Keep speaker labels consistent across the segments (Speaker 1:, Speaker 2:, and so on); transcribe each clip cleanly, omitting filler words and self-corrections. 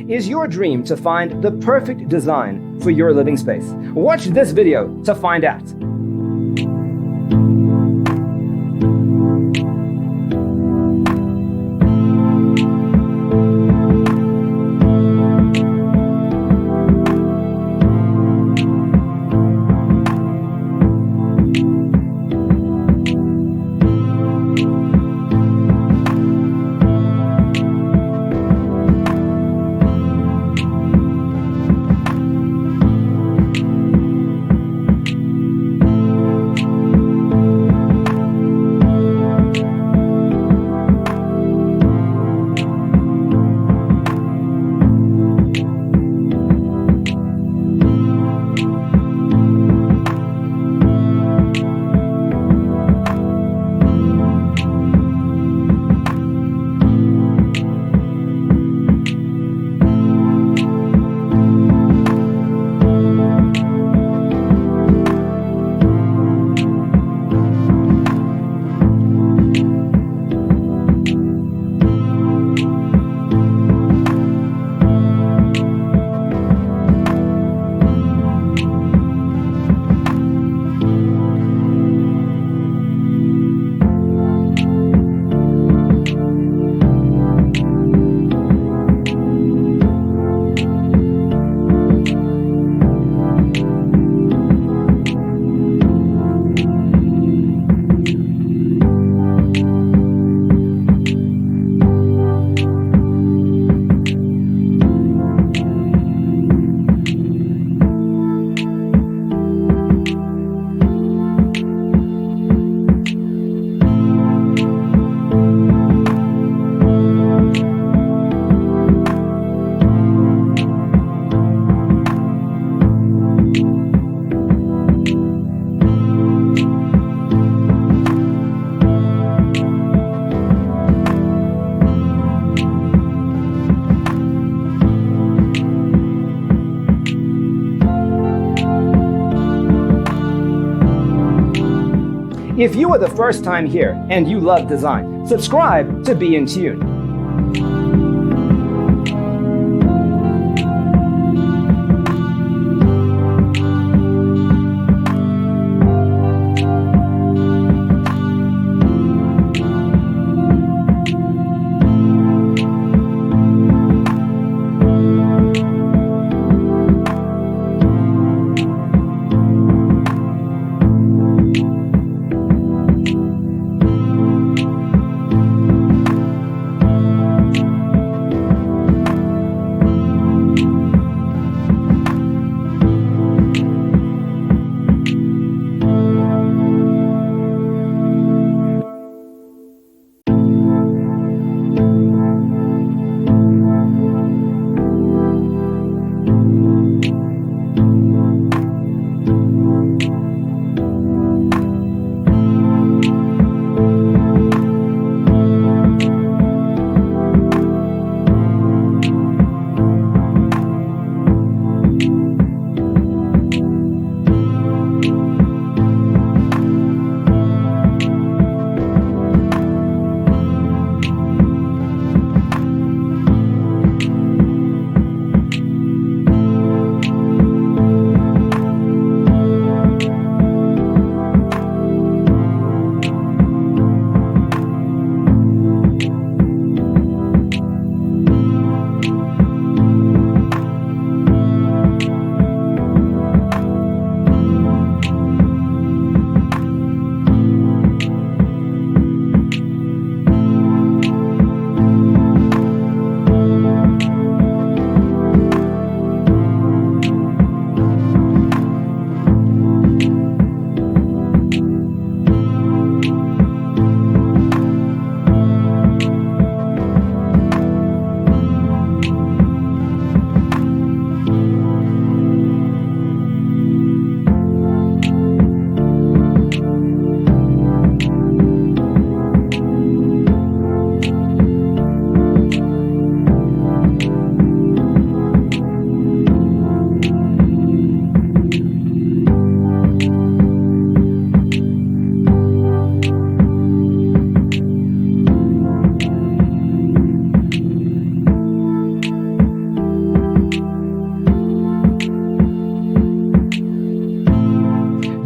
Speaker 1: Is your dream to find the perfect design for your living space? Watch this video to find out. If you are the first time here and you love design, subscribe to Be in Tune.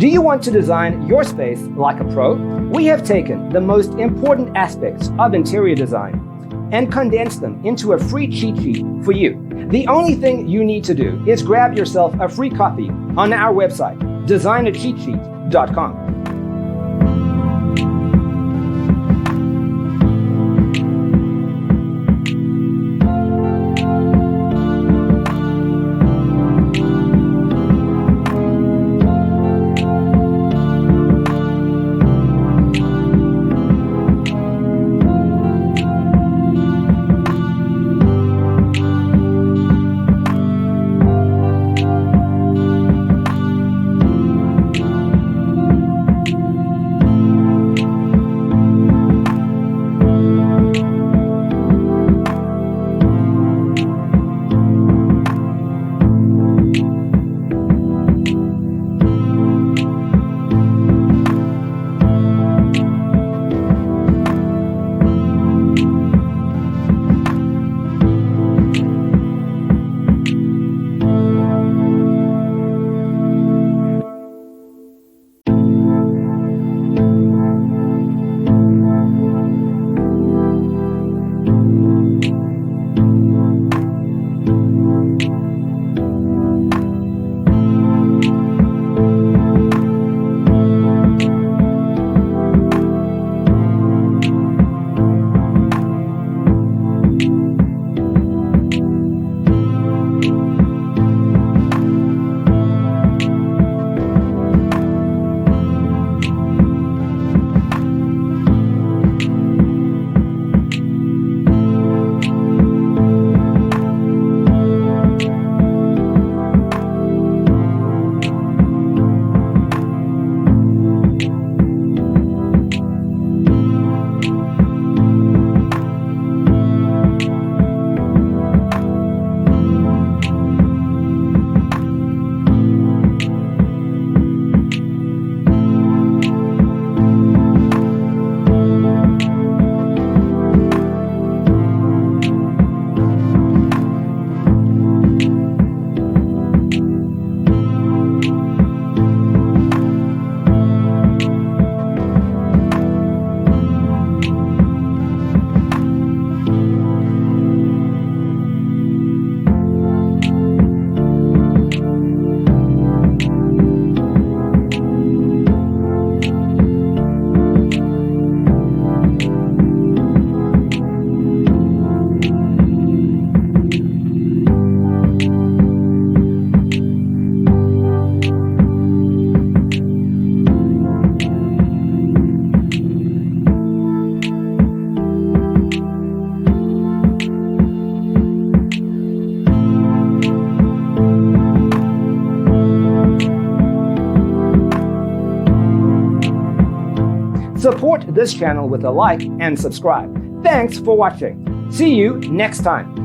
Speaker 1: Do you want to design your space like a pro? We have taken the most important aspects of interior design and condensed them into a free cheat sheet for you. The only thing you need to do is grab yourself a free copy on our website, designercheatsheet.com. Support this channel with a like and subscribe. Thanks for watching. See you next time.